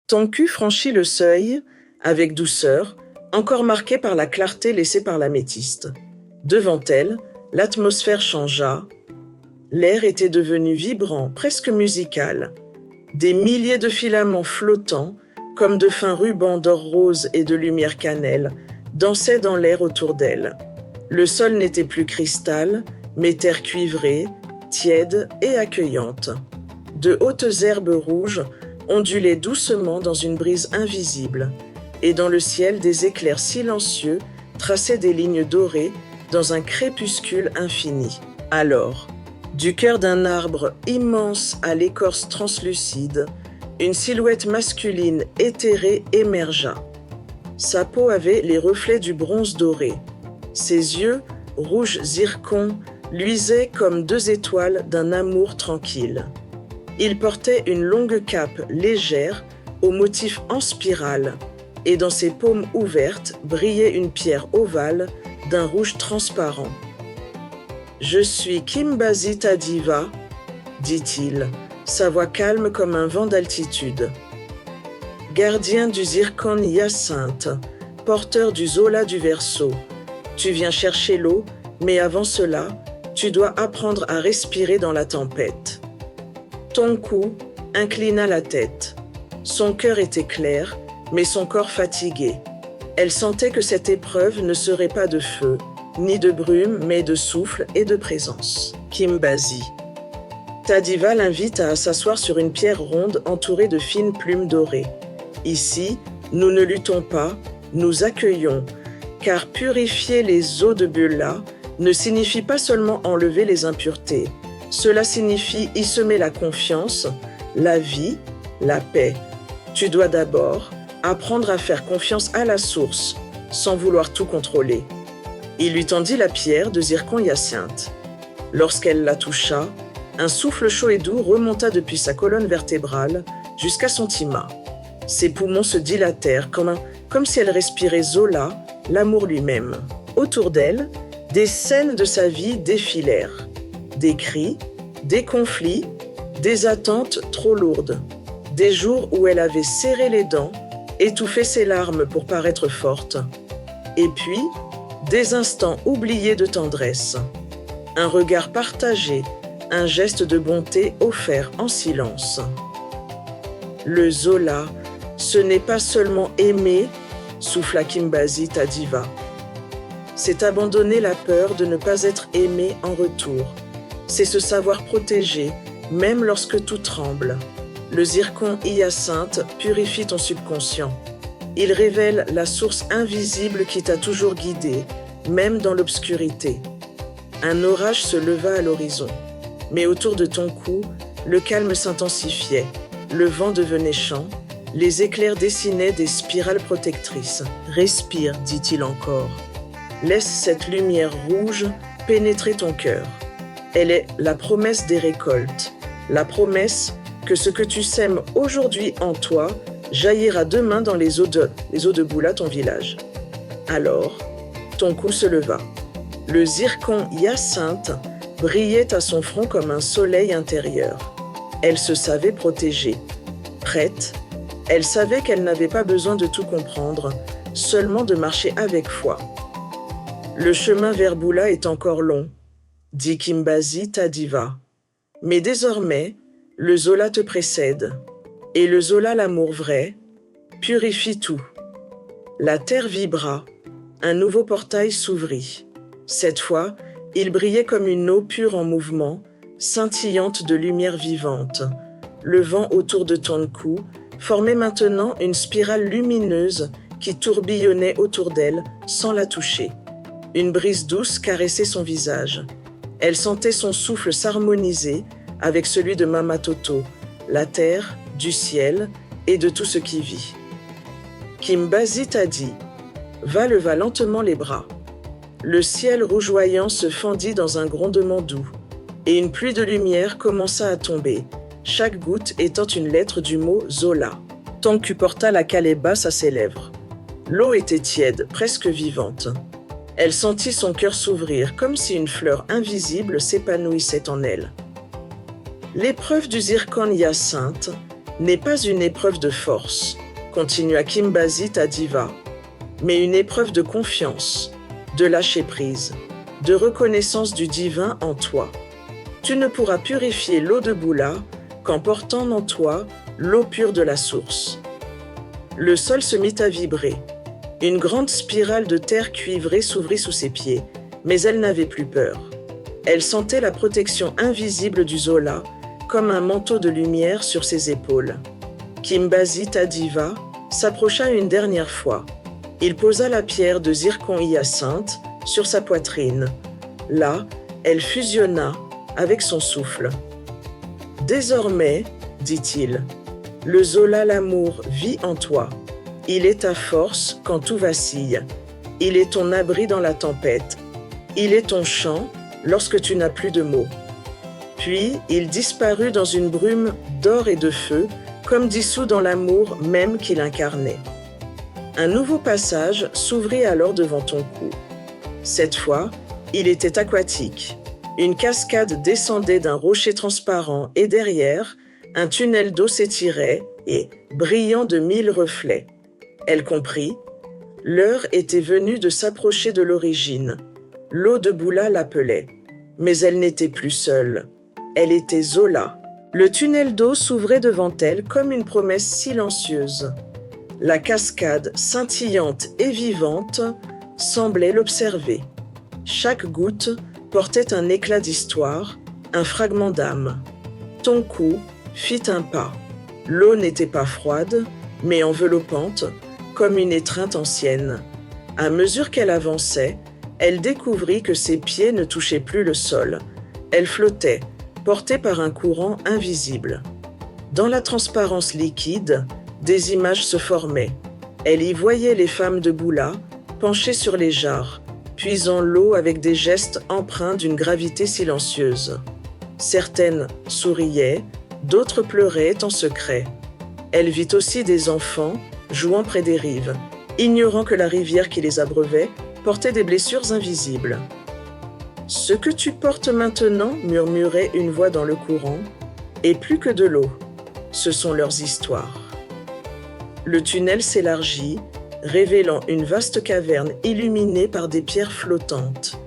Tonku franchit le seuil avec douceur, encore marqué par la clarté laissée par l'améthyste. Devant elle, l'atmosphère changea. L'air était devenu vibrant, presque musical. Des milliers de filaments flottants, comme de fins rubans d'or rose et de lumière cannelle, dansaient dans l'air autour d'elle. Le sol n'était plus cristal, mais terre cuivrée, tiède et accueillante. De hautes herbes rouges ondulaient doucement dans une brise invisible, et dans le ciel des éclairs silencieux traçaient des lignes dorées dans un crépuscule infini. Alors, du cœur d'un arbre immense à l'écorce translucide, une silhouette masculine éthérée émergea. Sa peau avait les reflets du bronze doré. Ses yeux, rouges zircon, luisaient comme deux étoiles d'un amour tranquille. Il portait une longue cape légère au motif en spirale, et dans ses paumes ouvertes brillait une pierre ovale d'un rouge transparent. « Je suis Kimbazi Tadiva, dit-il, sa voix calme comme un vent d'altitude. Gardien du zircon hyacinthe, porteur du zola du Verseau. Tu viens chercher l'eau, mais avant cela, tu dois apprendre à respirer dans la tempête. » Tonku inclina la tête. Son cœur était clair, mais son corps fatigué. Elle sentait que cette épreuve ne serait pas de feu, ni de brume, mais de souffle et de présence. Kimbazi. Tadiva l'invite à s'asseoir sur une pierre ronde entourée de fines plumes dorées. Ici, nous ne luttons pas, nous accueillons, car purifier les eaux de Beulah ne signifie pas seulement enlever les impuretés. Cela signifie y semer la confiance, la vie, la paix. Tu dois d'abord apprendre à faire confiance à la source, sans vouloir tout contrôler. Il lui tendit la pierre de zircon hyacinthe. Lorsqu'elle la toucha, un souffle chaud et doux remonta depuis sa colonne vertébrale jusqu'à son tima. Ses poumons se dilatèrent comme si elle respirait Zola, l'amour lui-même. Autour d'elle, des scènes de sa vie défilèrent. Des cris, des conflits, des attentes trop lourdes. Des jours où elle avait serré les dents, étouffé ses larmes pour paraître forte. Et puis, des instants oubliés de tendresse. Un regard partagé, un geste de bonté offert en silence. Le Zola, ce n'est pas seulement aimer, souffla Kimbazi Tadiva. C'est abandonner la peur de ne pas être aimé en retour. C'est se savoir protégé, même lorsque tout tremble. Le zircon hyacinthe purifie ton subconscient. Il révèle la source invisible qui t'a toujours guidé, même dans l'obscurité. Un orage se leva à l'horizon, mais autour de ton cou, le calme s'intensifiait, le vent devenait chaud, les éclairs dessinaient des spirales protectrices. « Respire, dit-il encore. Laisse cette lumière rouge pénétrer ton cœur. Elle est la promesse des récoltes, la promesse que ce que tu sèmes aujourd'hui en toi jaillira demain dans les eaux de Beulah, ton village. » Alors, ton cou se leva. Le zircon hyacinthe brillait à son front comme un soleil intérieur. Elle se savait protégée, prête. Elle savait qu'elle n'avait pas besoin de tout comprendre, seulement de marcher avec foi. Le chemin vers Beulah est encore long, dit Kimbazi Tadiva. Mais désormais, le Zola te précède, et le Zola, l'amour vrai, purifie tout. La terre vibra, un nouveau portail s'ouvrit. Cette fois, il brillait comme une eau pure en mouvement, scintillante de lumière vivante. Le vent autour de ton cou formait maintenant une spirale lumineuse qui tourbillonnait autour d'elle sans la toucher. Une brise douce caressait son visage. Elle sentait son souffle s'harmoniser avec celui de Mama Toto, la terre, du ciel et de tout ce qui vit. Kimbazi t'a dit, va leva lentement les bras. Le ciel rougeoyant se fendit dans un grondement doux, et une pluie de lumière commença à tomber, chaque goutte étant une lettre du mot Zola. Tonku porta la calebasse à ses lèvres. L'eau était tiède, presque vivante. Elle sentit son cœur s'ouvrir, comme si une fleur invisible s'épanouissait en elle. L'épreuve du zircon hyacinthe n'est pas une épreuve de force, continua Kimbazi Tadiva, mais une épreuve de confiance, de lâcher-prise, de reconnaissance du divin en toi. Tu ne pourras purifier l'eau de Bula qu'en portant en toi l'eau pure de la source. Le sol se mit à vibrer. Une grande spirale de terre cuivrée s'ouvrit sous ses pieds, mais elle n'avait plus peur. Elle sentait la protection invisible du Zola, comme un manteau de lumière sur ses épaules. Kimbazi Tadiva s'approcha une dernière fois. Il posa la pierre de zircon hyacinthe sur sa poitrine. Là, elle fusionna avec son souffle. « Désormais, dit-il, le Zola l'amour vit en toi. Il est ta force quand tout vacille. Il est ton abri dans la tempête. Il est ton chant lorsque tu n'as plus de mots. » Puis il disparut dans une brume d'or et de feu, comme dissous dans l'amour même qu'il incarnait. Un nouveau passage s'ouvrit alors devant ton cou. Cette fois, il était aquatique. Une cascade descendait d'un rocher transparent et derrière, un tunnel d'eau s'étirait et, brillant de 1000 reflets. Elle comprit. L'heure était venue de s'approcher de l'origine. L'eau de Bula l'appelait. Mais elle n'était plus seule. Elle était Zola. Le tunnel d'eau s'ouvrait devant elle comme une promesse silencieuse. La cascade, scintillante et vivante, semblait l'observer. Chaque goutte portait un éclat d'histoire, un fragment d'âme. Ton cou fit un pas. L'eau n'était pas froide, mais enveloppante, comme une étreinte ancienne. À mesure qu'elle avançait, elle découvrit que ses pieds ne touchaient plus le sol. Elle flottait, portée par un courant invisible. Dans la transparence liquide, des images se formaient. Elle y voyait les femmes de Bula, penchées sur les jarres, puisant l'eau avec des gestes empreints d'une gravité silencieuse. Certaines souriaient, d'autres pleuraient en secret. Elle vit aussi des enfants jouant près des rives, ignorant que la rivière qui les abreuvait portait des blessures invisibles. « Ce que tu portes maintenant, murmurait une voix dans le courant, est plus que de l'eau. Ce sont leurs histoires. » Le tunnel s'élargit, révélant une vaste caverne illuminée par des pierres flottantes.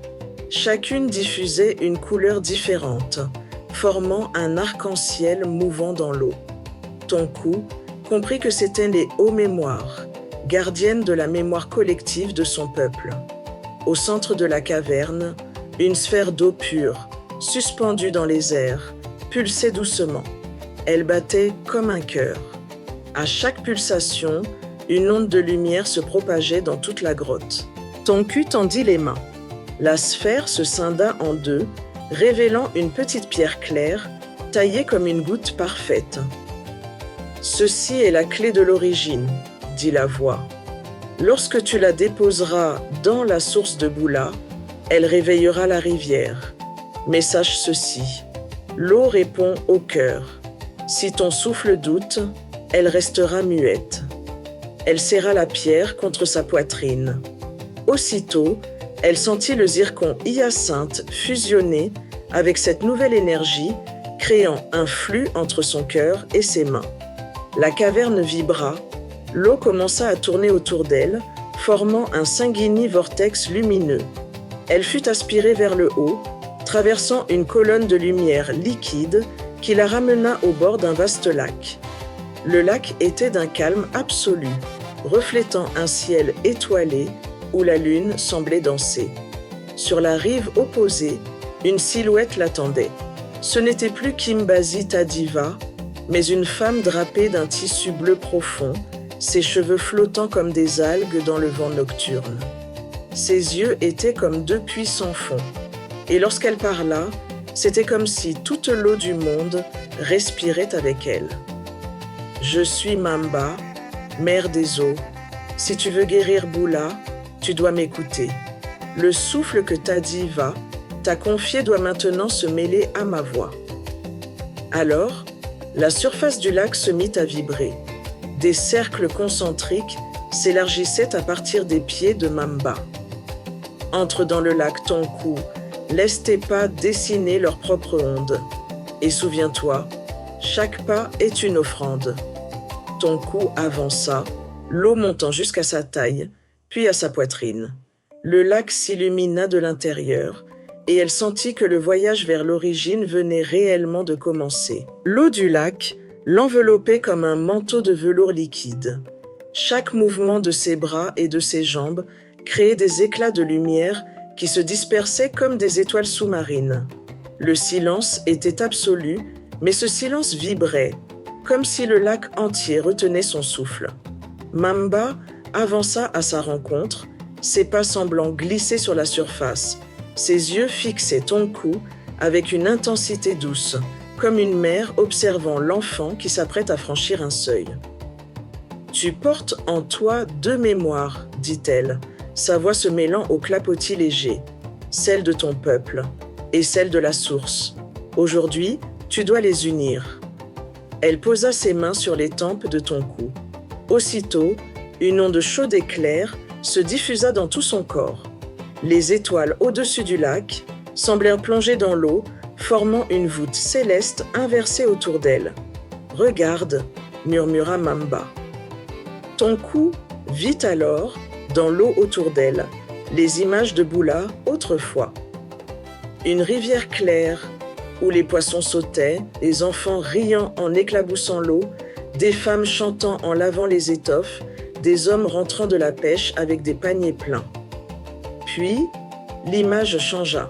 Chacune diffusait une couleur différente, formant un arc-en-ciel mouvant dans l'eau. Ton cou comprit que c'étaient les hauts mémoires, gardiennes de la mémoire collective de son peuple. Au centre de la caverne, une sphère d'eau pure, suspendue dans les airs, pulsait doucement. Elle battait comme un cœur. À chaque pulsation, une onde de lumière se propageait dans toute la grotte. Ton cul tendit les mains. La sphère se scinda en deux, révélant une petite pierre claire, taillée comme une goutte parfaite. « Ceci est la clé de l'origine, » dit la voix. « Lorsque tu la déposeras dans la source de Bula, elle réveillera la rivière. Mais sache ceci, l'eau répond au cœur. Si ton souffle doute, elle restera muette. » Elle serra la pierre contre sa poitrine. Aussitôt, elle sentit le zircon hyacinthe fusionner avec cette nouvelle énergie, créant un flux entre son cœur et ses mains. La caverne vibra, l'eau commença à tourner autour d'elle, formant un sanguini vortex lumineux. Elle fut aspirée vers le haut, traversant une colonne de lumière liquide qui la ramena au bord d'un vaste lac. Le lac était d'un calme absolu, reflétant un ciel étoilé où la lune semblait danser. Sur la rive opposée, une silhouette l'attendait. Ce n'était plus Kimbazi Tadiva, mais une femme drapée d'un tissu bleu profond, ses cheveux flottant comme des algues dans le vent nocturne. Ses yeux étaient comme deux puits sans fond, et lorsqu'elle parla, c'était comme si toute l'eau du monde respirait avec elle. « Je suis Mamba, mère des eaux. Si tu veux guérir Bula, tu dois m'écouter. Le souffle que Tadiva t'a confié doit maintenant se mêler à ma voix. » Alors, la surface du lac se mit à vibrer. Des cercles concentriques s'élargissaient à partir des pieds de Mamba. Entre dans le lac ton cou, laisse tes pas dessiner leur propre onde. Et souviens-toi, Chaque pas est une offrande. Ton cou avança, l'eau montant jusqu'à sa taille, puis à sa poitrine. Le lac s'illumina de l'intérieur, et elle sentit que le voyage vers l'origine venait réellement de commencer. L'eau du lac l'enveloppait comme un manteau de velours liquide. Chaque mouvement de ses bras et de ses jambes créait des éclats de lumière qui se dispersaient comme des étoiles sous-marines. Le silence était absolu, mais ce silence vibrait, comme si le lac entier retenait son souffle. Mamba avança à sa rencontre, ses pas semblant glisser sur la surface. Ses yeux fixaient Tonku avec une intensité douce, comme une mère observant l'enfant qui s'apprête à franchir un seuil. « Tu portes en toi deux mémoires, dit-elle, sa voix se mêlant au clapotis léger, celle de ton peuple et celle de la source. Aujourd'hui, tu dois les unir. » Elle posa ses mains sur les tempes de Tonku. Aussitôt, une onde chaude et claire se diffusa dans tout son corps. Les étoiles au-dessus du lac semblèrent plonger dans l'eau, formant une voûte céleste inversée autour d'elle. « Regarde, » murmura Mamba. Tonku vit alors, dans l'eau autour d'elle, les images de Bula autrefois. Une rivière claire, où les poissons sautaient, les enfants riant en éclaboussant l'eau, des femmes chantant en lavant les étoffes, des hommes rentrant de la pêche avec des paniers pleins. Puis, l'image changea.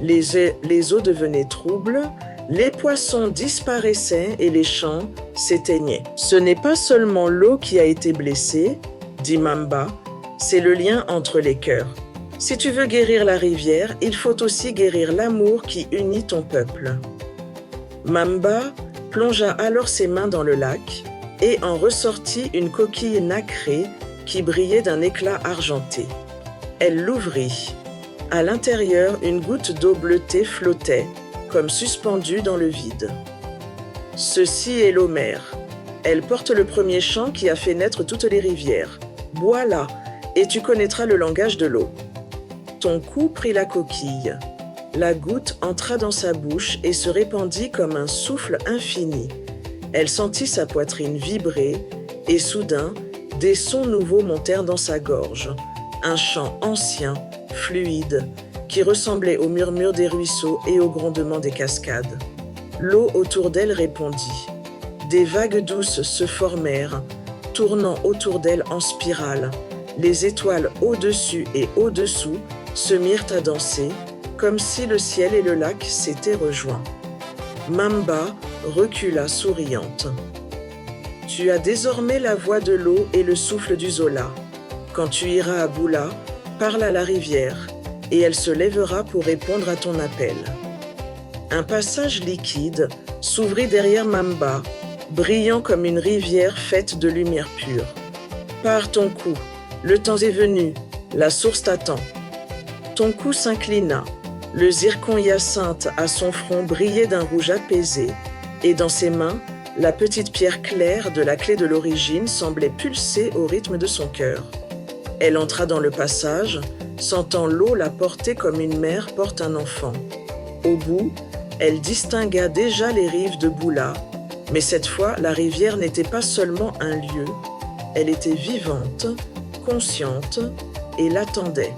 Les eaux devenaient troubles, les poissons disparaissaient et les chants s'éteignaient. « Ce n'est pas seulement l'eau qui a été blessée, » dit Mamba, « c'est le lien entre les cœurs. Si tu veux guérir la rivière, il faut aussi guérir l'amour qui unit ton peuple. » Mamba plongea alors ses mains dans le lac et en ressortit une coquille nacrée qui brillait d'un éclat argenté. Elle l'ouvrit. À l'intérieur, une goutte d'eau bleutée flottait, comme suspendue dans le vide. « Ceci est l'eau mère. Elle porte le premier chant qui a fait naître toutes les rivières. Bois-la, et tu connaîtras le langage de l'eau. » Tonku prit la coquille. La goutte entra dans sa bouche et se répandit comme un souffle infini. Elle sentit sa poitrine vibrer, et soudain, des sons nouveaux montèrent dans sa gorge. Un chant ancien, fluide, qui ressemblait au murmure des ruisseaux et au grondement des cascades. L'eau autour d'elle répondit. Des vagues douces se formèrent, tournant autour d'elle en spirale. Les étoiles au-dessus et au-dessous se mirent à danser, comme si le ciel et le lac s'étaient rejoints. Mamba recula souriante. « Tu as désormais la voix de l'eau et le souffle du Zola. Quand tu iras à Bula, parle à la rivière, et elle se lèvera pour répondre à ton appel. » Un passage liquide s'ouvrit derrière Mamba, brillant comme une rivière faite de lumière pure. « Pars Tonku, le temps est venu, la source t'attend. » Tonku s'inclina. Le zircon hyacinthe à son front brillait d'un rouge apaisé, et dans ses mains, la petite pierre claire de la clé de l'origine semblait pulser au rythme de son cœur. Elle entra dans le passage, sentant l'eau la porter comme une mère porte un enfant. Au bout, elle distingua déjà les rives de Bula, mais cette fois, la rivière n'était pas seulement un lieu, elle était vivante, consciente et l'attendait.